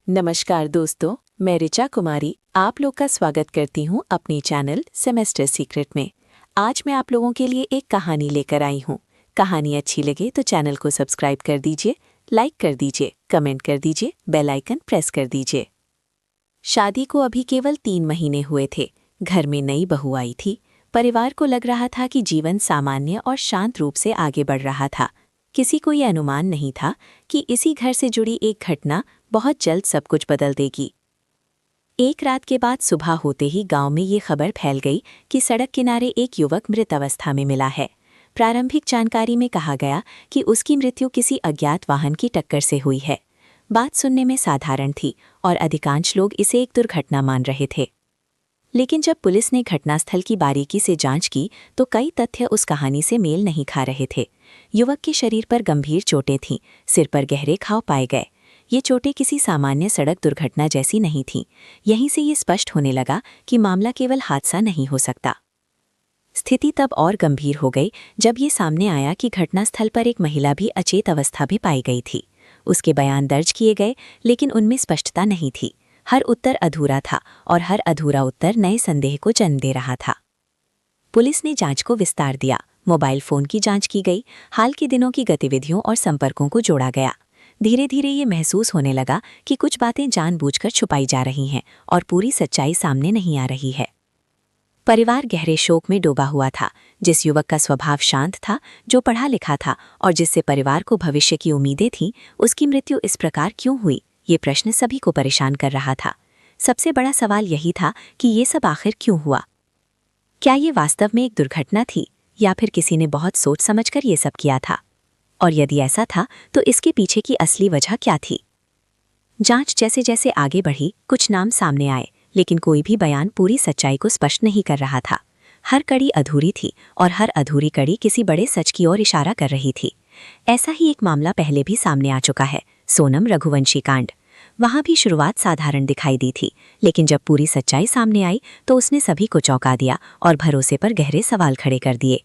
नमस्कार दोस्तों, मैं ऋचा कुमारी आप लोग का स्वागत करती हूँ अपनी चैनल सेमेस्टर सीक्रेट में। आज मैं आप लोगों के लिए एक कहानी लेकर आई हूँ। कहानी अच्छी लगे तो चैनल को सब्सक्राइब कर दीजिए, लाइक कर दीजिए, कमेंट कर दीजिए, बेल आइकन प्रेस कर दीजिए। शादी को अभी केवल 3 महीने हुए थे। घर में नई बहू आई थी। परिवार को लग रहा था कि जीवन सामान्य और शांत रूप से आगे बढ़ रहा था। किसी को यह अनुमान नहीं था कि इसी घर से जुड़ी एक घटना बहुत जल्द सब कुछ बदल देगी। एक रात के बाद सुबह होते ही गांव में ये खबर फैल गई कि सड़क किनारे एक युवक मृत अवस्था में मिला है। प्रारंभिक जानकारी में कहा गया कि उसकी मृत्यु किसी अज्ञात वाहन की टक्कर से हुई है। बात सुनने में साधारण थी और अधिकांश लोग इसे एक दुर्घटना मान रहे थे। लेकिन जब पुलिस ने घटनास्थल की बारीकी से जांच की तो कई तथ्य उस कहानी से मेल नहीं खा रहे थे। युवक के शरीर पर गंभीर चोटें थीं, सिर पर गहरे घाव पाए गए। ये चोटें किसी सामान्य सड़क दुर्घटना जैसी नहीं थीं। यहीं से ये स्पष्ट होने लगा कि मामला केवल हादसा नहीं हो सकता। स्थिति तब और गंभीर हो गई जब ये सामने आया कि घटनास्थल पर एक महिला भी अचेत अवस्था में पाई गई थी। उसके बयान दर्ज किए गए, लेकिन उनमें स्पष्टता नहीं थी। हर उत्तर अधूरा था और हर अधूरा उत्तर नए संदेह को जन्म दे रहा था। पुलिस ने जांच को विस्तार दिया। मोबाइल फोन की जांच की गई, हाल के दिनों की गतिविधियों और संपर्कों को जोड़ा गया। धीरे धीरे ये महसूस होने लगा कि कुछ बातें जानबूझकर छुपाई जा रही हैं और पूरी सच्चाई सामने नहीं आ रही है। परिवार गहरे शोक में डूबा हुआ था। जिस युवक का स्वभाव शांत था, जो पढ़ा लिखा था और जिससे परिवार को भविष्य की उम्मीदें थीं, उसकी मृत्यु इस प्रकार क्यों हुई? ये प्रश्न सभी को परेशान कर रहा था। सबसे बड़ा सवाल यही था कि ये सब आखिर क्यों हुआ? क्या ये वास्तव में एक दुर्घटना थी या फिर किसी ने बहुत सोच समझकर ये सब किया था? और यदि ऐसा था तो इसके पीछे की असली वजह क्या थी? जांच जैसे जैसे आगे बढ़ी, कुछ नाम सामने आए, लेकिन कोई भी बयान पूरी सच्चाई को स्पष्ट नहीं कर रहा था। हर कड़ी अधूरी थी और हर अधूरी कड़ी किसी बड़े सच की ओर इशारा कर रही थी। ऐसा ही एक मामला पहले भी सामने आ चुका है, सोनम रघुवंशी कांड। वहां भी शुरुआत साधारण दिखाई दी थी, लेकिन जब पूरी सच्चाई सामने आई तो उसने सभी को चौंका दिया और भरोसे पर गहरे सवाल खड़े कर दिए।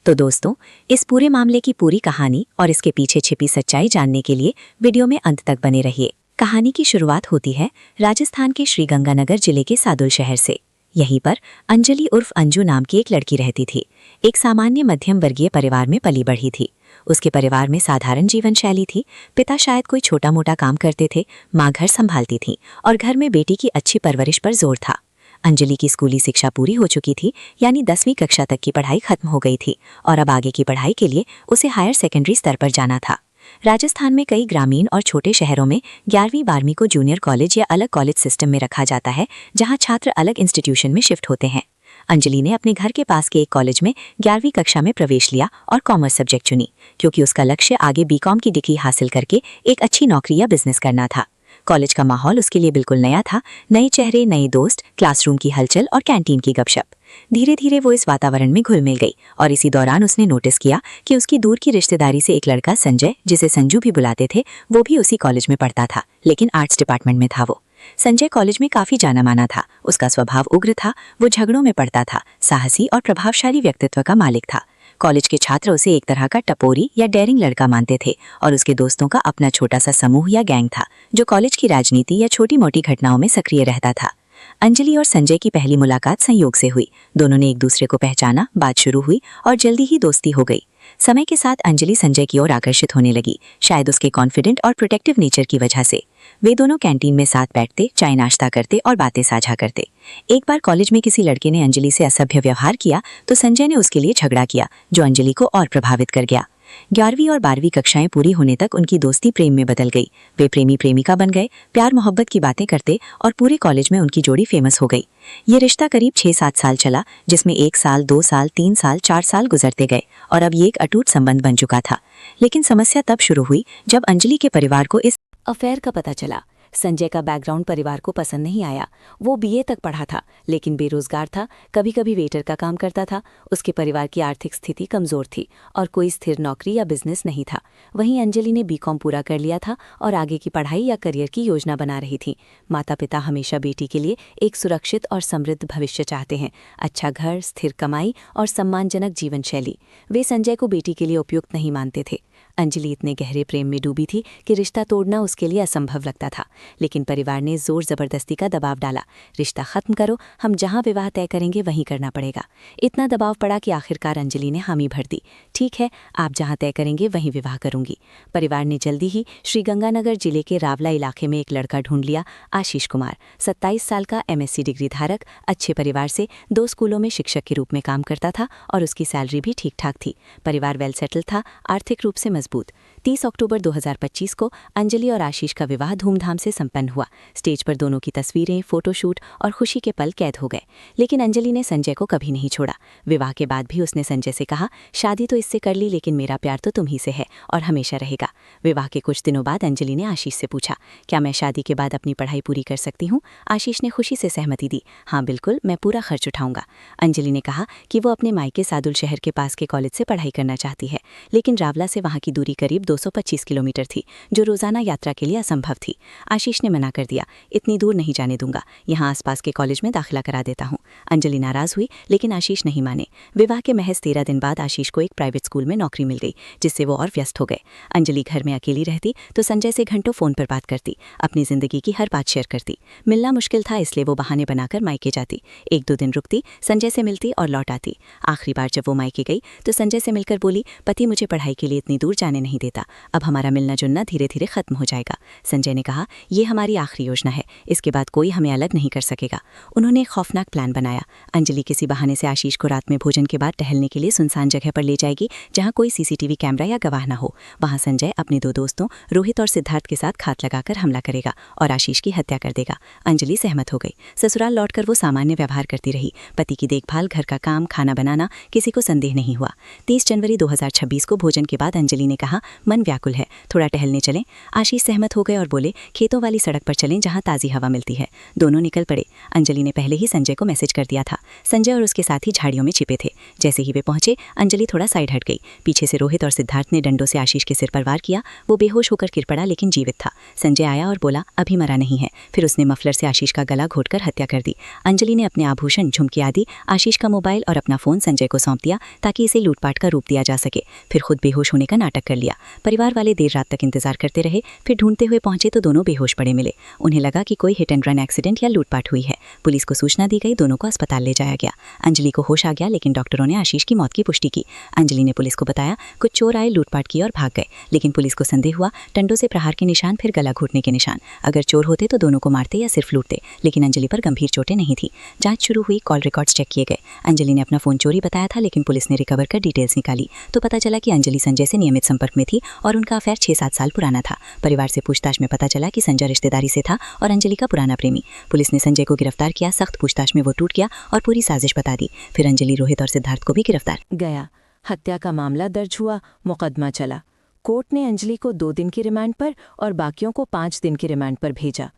तो दोस्तों, इस पूरे मामले की पूरी कहानी और इसके पीछे छिपी सच्चाई जानने के लिए वीडियो में अंत तक बने रहिए। कहानी की शुरुआत होती है राजस्थान के श्रीगंगानगर जिले के सादुल शहर से। यहीं पर अंजलि उर्फ अंजू नाम की एक लड़की रहती थी। एक सामान्य मध्यम वर्गीय परिवार में पली बढ़ी थी। उसके परिवार में साधारण जीवन शैली थी। पिता शायद कोई छोटा मोटा काम करते थे, माँ घर संभालती थी और घर में बेटी की अच्छी परवरिश पर जोर था। अंजलि की स्कूली शिक्षा पूरी हो चुकी थी, यानी 10वीं कक्षा तक की पढ़ाई खत्म हो गई थी और अब आगे की पढ़ाई के लिए उसे हायर सेकेंडरी स्तर पर जाना था। राजस्थान में कई ग्रामीण और छोटे शहरों में 11वीं-12वीं को जूनियर कॉलेज या अलग कॉलेज सिस्टम में रखा जाता है, जहां छात्र अलग इंस्टीट्यूशन में शिफ्ट होते हैं। अंजलि ने अपने घर के पास के एक कॉलेज में 11वीं कक्षा में प्रवेश लिया और कॉमर्स सब्जेक्ट चुनी, क्योंकि उसका लक्ष्य आगे बीकॉम की डिग्री हासिल करके एक अच्छी नौकरी या बिजनेस करना था। कॉलेज का माहौल उसके लिए बिल्कुल नया था। नए चेहरे, नए दोस्त, क्लासरूम की हलचल और कैंटीन की गपशप। धीरे धीरे वो इस वातावरण में घुल मिल गई और इसी दौरान उसने नोटिस किया कि उसकी दूर की रिश्तेदारी से एक लड़का संजय, जिसे संजू भी बुलाते थे, वो भी उसी कॉलेज में पढ़ता था, लेकिन आर्ट्स डिपार्टमेंट में था। वो संजय कॉलेज में काफी जाना माना था। उसका स्वभाव उग्र था, वो झगड़ों में पड़ता था, साहसी और प्रभावशाली व्यक्तित्व का मालिक था। कॉलेज के छात्र उसे एक तरह का टपोरी या डेयरिंग लड़का मानते थे और उसके दोस्तों का अपना छोटा सा समूह या गैंग था, जो कॉलेज की राजनीति या छोटी मोटी घटनाओं में सक्रिय रहता था। अंजलि और संजय की पहली मुलाकात संयोग से हुई। दोनों ने एक दूसरे को पहचाना, बात शुरू हुई और जल्दी ही दोस्ती हो गई। समय के साथ अंजलि संजय की ओर आकर्षित होने लगी, शायद उसके कॉन्फिडेंट और प्रोटेक्टिव नेचर की वजह से। वे दोनों कैंटीन में साथ बैठते, चाय नाश्ता करते और बातें साझा करते। एक बार कॉलेज में किसी लड़के ने अंजलि से असभ्य व्यवहार किया तो संजय ने उसके लिए झगड़ा किया, जो अंजलि को और प्रभावित कर गया। 11वीं और 12वीं कक्षाएं पूरी होने तक उनकी दोस्ती प्रेम में बदल गई। वे प्रेमी प्रेमिका बन गए, प्यार मोहब्बत की बातें करते और पूरे कॉलेज में उनकी जोड़ी फेमस हो गई। ये रिश्ता करीब 6-7 साल चला, जिसमें 1 साल, 2 साल, 3 साल, 4 साल गुजरते गए और अब ये एक अटूट संबंध बन चुका था। लेकिन समस्या तब शुरू हुई जब अंजलि के परिवार को इस अफेयर का पता चला। संजय का बैकग्राउंड परिवार को पसंद नहीं आया। वो बीए तक पढ़ा था, लेकिन बेरोजगार था, कभी कभी वेटर का काम करता था। उसके परिवार की आर्थिक स्थिति कमजोर थी और कोई स्थिर नौकरी या बिजनेस नहीं था। वहीं अंजलि ने बीकॉम पूरा कर लिया था और आगे की पढ़ाई या करियर की योजना बना रही थी। माता पिता हमेशा बेटी के लिए एक सुरक्षित और समृद्ध भविष्य चाहते हैं, अच्छा घर, स्थिर कमाई और सम्मानजनक जीवन शैली। वे संजय को बेटी के लिए उपयुक्त नहीं मानते थे। अंजलि इतने गहरे प्रेम में डूबी थी कि रिश्ता तोड़ना उसके लिए असंभव लगता था, लेकिन परिवार ने जोर जबरदस्ती का दबाव डाला। रिश्ता खत्म करो, हम जहां विवाह तय करेंगे वहीं करना पड़ेगा। इतना दबाव पड़ा कि आखिरकार अंजलि ने हामी भर दी। ठीक है, आप जहां तय करेंगे वहीं विवाह करूंगी। परिवार ने जल्दी ही श्रीगंगानगर जिले के रावला इलाके में एक लड़का ढूंढ लिया, आशीष कुमार। 27 साल का MSc डिग्री धारक, अच्छे परिवार से, 2 स्कूलों में शिक्षक के रूप में काम करता था और उसकी सैलरी भी ठीक ठाक थी। परिवार वेल सेटल था, आर्थिक रूप से मजबूत। 30 अक्टूबर 2025 को अंजलि और आशीष का विवाह धूमधाम से संपन्न हुआ। स्टेज पर दोनों की तस्वीरें, फोटोशूट और खुशी के पल कैद हो गए। लेकिन अंजलि ने संजय को कभी नहीं छोड़ा। विवाह के बाद भी उसने संजय से कहा, शादी तो इससे कर ली, लेकिन मेरा प्यार तो तुम ही से है और हमेशा रहेगा। विवाह के कुछ दिनों बाद अंजलि ने आशीष से पूछा, क्या मैं शादी के बाद अपनी पढ़ाई पूरी कर सकती हूँ? आशीष ने खुशी से सहमति दी, हाँ बिल्कुल, मैं पूरा खर्च उठाऊंगा। अंजलि ने कहा कि वो अपने मायके सादुल शहर के पास के कॉलेज से पढ़ाई करना चाहती है, लेकिन रावला से वहाँ की दूरी करीब 225 किलोमीटर थी, जो रोजाना यात्रा के लिए असंभव थी। आशीष ने मना कर दिया, इतनी दूर नहीं जाने दूंगा, यहाँ आसपास के कॉलेज में दाखिला करा देता हूँ। अंजलि नाराज हुई, लेकिन आशीष नहीं माने। विवाह के महज 13 दिन बाद आशीष को एक प्राइवेट स्कूल में नौकरी मिल गई, जिससे वो और व्यस्त हो गए। अंजलि घर में अकेली रहती तो संजय से घंटों फोन पर बात करती, अपनी जिंदगी की हर बात शेयर करती। मिलना मुश्किल था, इसलिए वो बहाने बनाकर मायके जाती, 1-2 दिन रुकती, संजय से मिलती और लौट आती। आखिरी बार जब वो मायके गई तो संजय से मिलकर बोली, पति मुझे पढ़ाई के लिए इतनी दूर जाने नहीं देता, अब हमारा मिलना जुलना धीरे धीरे खत्म हो जाएगा। संजय ने कहा, ये हमारी आखिरी योजना है, इसके बाद कोई हमें अलग नहीं कर सकेगा। उन्होंने एक खौफनाक प्लान बनाया। अंजलि किसी बहाने से आशीष को रात में भोजन के बाद टहलने के लिए सुनसान जगह पर ले जाएगी, जहां कोई CCTV कैमरा या गवाह न हो। वहां संजय अपने 2 दोस्तों रोहित और सिद्धार्थ के साथ घात लगाकर हमला करेगा और आशीष की हत्या कर देगा। अंजलि सहमत हो गई। ससुराल लौटकर वो सामान्य व्यवहार करती रही, पति की देखभाल, घर का काम, खाना बनाना, किसी को संदेह नहीं हुआ। 30 जनवरी 2026 को भोजन के बाद अंजलि ने कहा, मन व्याकुल है, थोड़ा टहलने चलें। आशीष सहमत हो गए और बोले, खेतों वाली सड़क पर चलें जहां ताज़ी हवा मिलती है। दोनों निकल पड़े। अंजलि ने पहले ही संजय को मैसेज कर दिया था। संजय और उसके साथी झाड़ियों में छिपे थे। जैसे ही वे पहुंचे, अंजलि थोड़ा साइड हट गई। पीछे से रोहित और सिद्धार्थ ने डंडों से आशीष के सिर पर वार किया। वो बेहोश होकर गिर पड़ा, लेकिन जीवित था। संजय आया और बोला, अभी मरा नहीं है। फिर उसने मफलर से आशीष का गला घोटकर हत्या कर दी। अंजलि ने अपने आभूषण, झुमके आदि, आशीष का मोबाइल और अपना फोन संजय को सौंप दिया, ताकि इसे लूटपाट का रूप दिया जा सके। फिर खुद बेहोश होने का नाटक कर लिया। परिवार वाले देर रात तक इंतजार करते रहे। फिर ढूंढते हुए पहुंचे तो दोनों बेहोश पड़े मिले। उन्हें लगा कि कोई हिट एंड रन एक्सीडेंट या लूटपाट हुई है। पुलिस को सूचना दी गई, दोनों को अस्पताल ले जाया गया। अंजलि को होश आ गया, लेकिन डॉक्टरों ने आशीष की मौत की पुष्टि की। अंजलि ने पुलिस को बताया, कुछ चोर आए, लूटपाट की और भाग गए, लेकिन पुलिस को संदेह हुआ, डंडों से प्रहार के निशान, फिर गला घोटने के निशान। अगर चोर होते तो दोनों को मारते या सिर्फ लूटते, लेकिन अंजलि पर गंभीर चोटें नहीं थी। जांच शुरू हुई, कॉल रिकॉर्ड्स चेक किए गए। अंजलि ने अपना फोन चोरी बताया था, लेकिन पुलिस ने रिकवर कर डिटेल्स निकाली तो पता चला कि अंजलि संजय से नियमित संपर्क में थी और उनका अफेयर 6-7 साल पुराना था। परिवार से पूछताछ में पता चला कि संजय रिश्तेदारी से था और अंजलि का पुराना प्रेमी। पुलिस ने संजय को गिरफ्तार किया। सख्त पूछताछ में वो टूट गया और पूरी साजिश बता दी। फिर अंजलि, रोहित और सिद्धार्थ को भी गिरफ्तार गया। हत्या का मामला दर्ज हुआ, मुकदमा चला। कोर्ट ने अंजलि को 2 दिन की रिमांड पर और बाकियों को 5 दिन की रिमांड पर भेजा।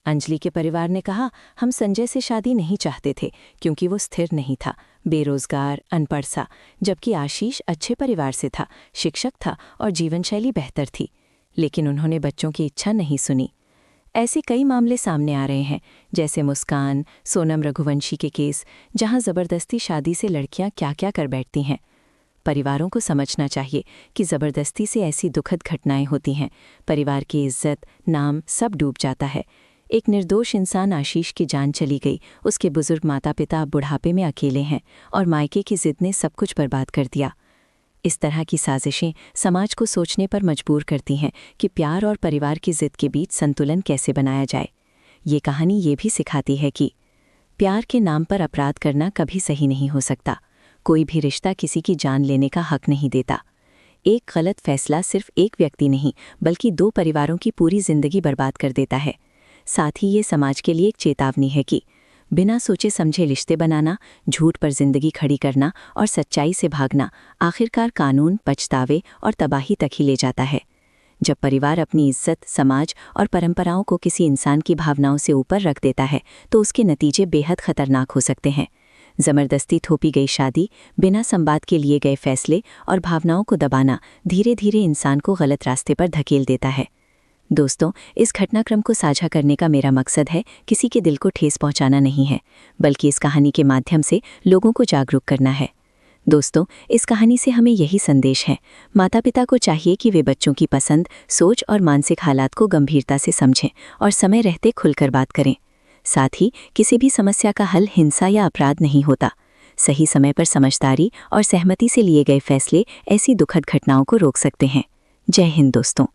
अंजलि के परिवार ने कहा, हम संजय से शादी नहीं चाहते थे क्योंकि वो स्थिर नहीं था, बेरोजगार, अनपढ़ सा, जबकि आशीष अच्छे परिवार से था, शिक्षक था और जीवनशैली बेहतर थी। लेकिन उन्होंने बच्चों की इच्छा नहीं सुनी। ऐसे कई मामले सामने आ रहे हैं, जैसे मुस्कान, सोनम रघुवंशी के केस, जहां जबरदस्ती शादी से लड़कियां क्या-क्या कर बैठती हैं। परिवारों को समझना चाहिए कि जबरदस्ती से ऐसी दुखद घटनाएं होती हैं। परिवार की इज्जत, नाम सब डूब जाता है। एक निर्दोष इंसान आशीष की जान चली गई। उसके बुजुर्ग माता पिता अब बुढ़ापे में अकेले हैं और मायके की जिद ने सब कुछ बर्बाद कर दिया। इस तरह की साजिशें समाज को सोचने पर मजबूर करती हैं कि प्यार और परिवार की जिद के बीच संतुलन कैसे बनाया जाए। ये कहानी ये भी सिखाती है कि प्यार के नाम पर अपराध करना कभी सही नहीं हो सकता। कोई भी रिश्ता किसी की जान लेने का हक नहीं देता। एक गलत फैसला सिर्फ एक व्यक्ति नहीं, बल्कि 2 परिवारों की पूरी जिंदगी बर्बाद कर देता है। साथ ही ये समाज के लिए एक चेतावनी है कि बिना सोचे समझे रिश्ते बनाना, झूठ पर जिंदगी खड़ी करना और सच्चाई से भागना आखिरकार कानून, पछतावे और तबाही तक ही ले जाता है। जब परिवार अपनी इज्जत, समाज और परंपराओं को किसी इंसान की भावनाओं से ऊपर रख देता है तो उसके नतीजे बेहद खतरनाक हो सकते हैं। जबरदस्ती थोपी गई शादी, बिना संवाद के लिए गए फैसले और भावनाओं को दबाना धीरे धीरे इंसान को गलत रास्ते पर धकेल देता है। दोस्तों, इस घटनाक्रम को साझा करने का मेरा मकसद है किसी के दिल को ठेस पहुंचाना नहीं है, बल्कि इस कहानी के माध्यम से लोगों को जागरूक करना है। दोस्तों, इस कहानी से हमें यही संदेश है। माता पिता को चाहिए कि वे बच्चों की पसंद, सोच और मानसिक हालात को गंभीरता से समझें और समय रहते खुलकर बात करें। साथ ही किसी भी समस्या का हल हिंसा या अपराध नहीं होता। सही समय पर समझदारी और सहमति से लिए गए फैसले ऐसी दुखद घटनाओं को रोक सकते हैं। जय हिंद दोस्तों।